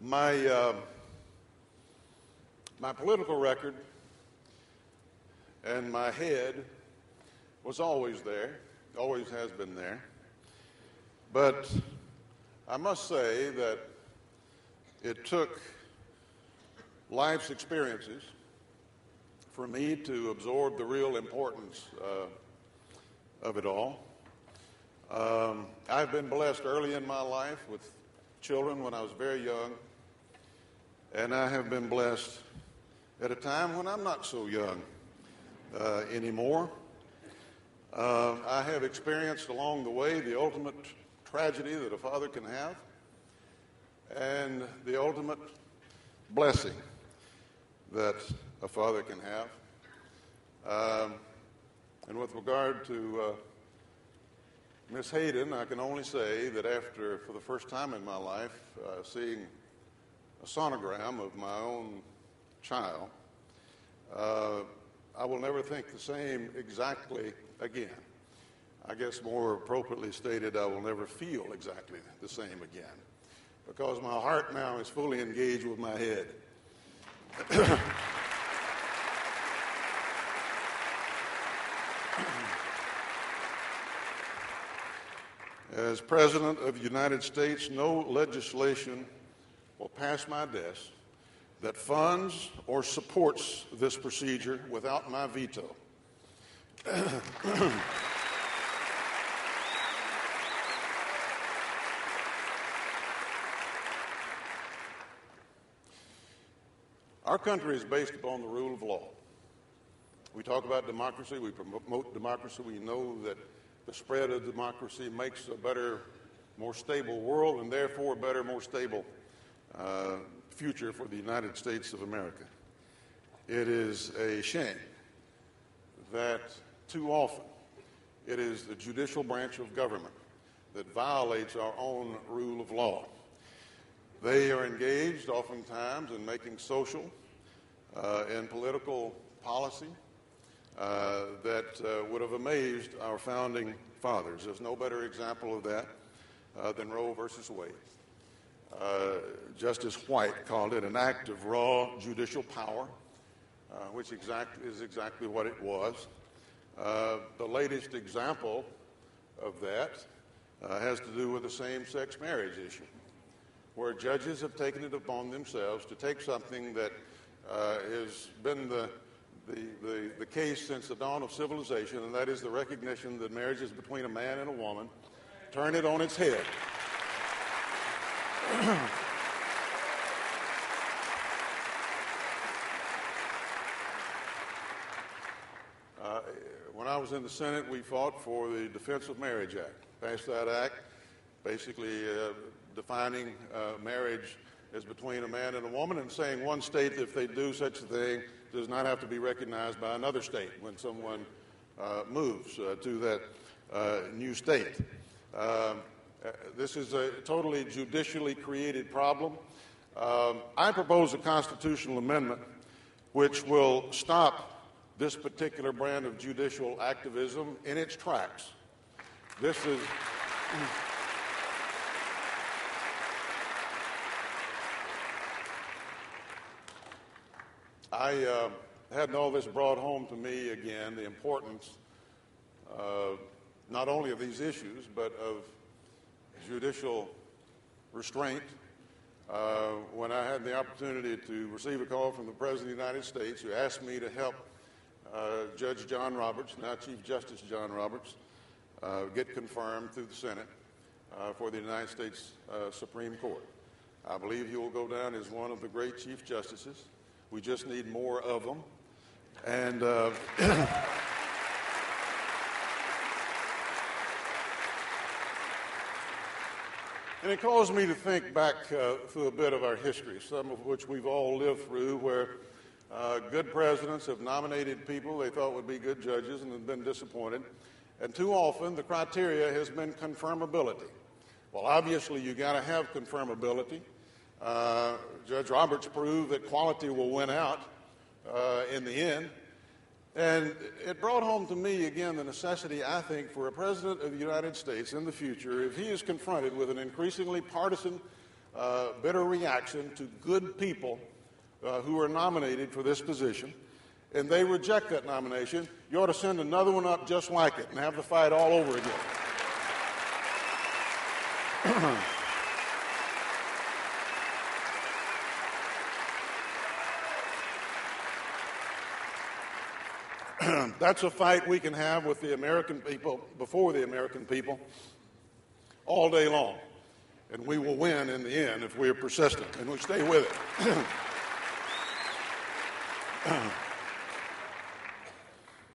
My political record and my head was always there, always has been there. But I must say that it took life's experiences for me to absorb the real importance of it all. I've been blessed early in my life with children when I was very young, and I have been blessed at a time when I'm not so young anymore. I have experienced along the way the ultimate tragedy that a father can have and the ultimate blessing that a father can have. And with regard to Miss Hayden, I can only say that after, for the first time in my life, seeing a sonogram of my own child, I will never think the same exactly again. I guess more appropriately stated, I will never feel exactly the same again, because my heart now is fully engaged with my head. As President of the United States, no legislation will pass my desk that funds or supports this procedure without my veto. Our country is based upon the rule of law. We talk about democracy, we promote democracy, we know that the spread of democracy makes a better, more stable world, and therefore a better, more stable future for the United States of America. It is a shame that too often it is the judicial branch of government that violates our own rule of law. They are engaged oftentimes in making social and political policy that would have amazed our founding fathers. There's no better example of that than Roe versus Wade. Justice White called it an act of raw judicial power, which is exactly what it was. The latest example of that has to do with the same-sex marriage issue, where judges have taken it upon themselves to take something that has been the case since the dawn of civilization, and that is the recognition that marriage is between a man and a woman, turn it on its head. When I was in the Senate, we fought for the Defense of Marriage Act, passed that act, basically defining marriage as between a man and a woman, and saying one state, if they do such a thing, does not have to be recognized by another state when someone moves to that new state. This is a totally judicially created problem. I propose a constitutional amendment which will stop this particular brand of judicial activism in its tracks. This is... I had all this brought home to me again, the importance not only of these issues, but of judicial restraint. When I had the opportunity to receive a call from the President of the United States, who asked me to help Judge John Roberts, now Chief Justice John Roberts, get confirmed through the Senate for the United States Supreme Court. I believe he will go down as one of the great Chief Justices. We just need more of them. And and it caused me to think back through a bit of our history, some of which we've all lived through, where good presidents have nominated people they thought would be good judges and have been disappointed. And too often the criteria has been confirmability. Well, obviously you got to have confirmability. Judge Roberts proved that quality will win out in the end. And it brought home to me again the necessity, I think, for a president of the United States in the future, if he is confronted with an increasingly partisan bitter reaction to good people who are nominated for this position, and they reject that nomination, you ought to send another one up just like it and have the fight all over again. That's a fight we can have with the American people, before the American people, all day long. And we will win in the end if we are persistent and we stay with it.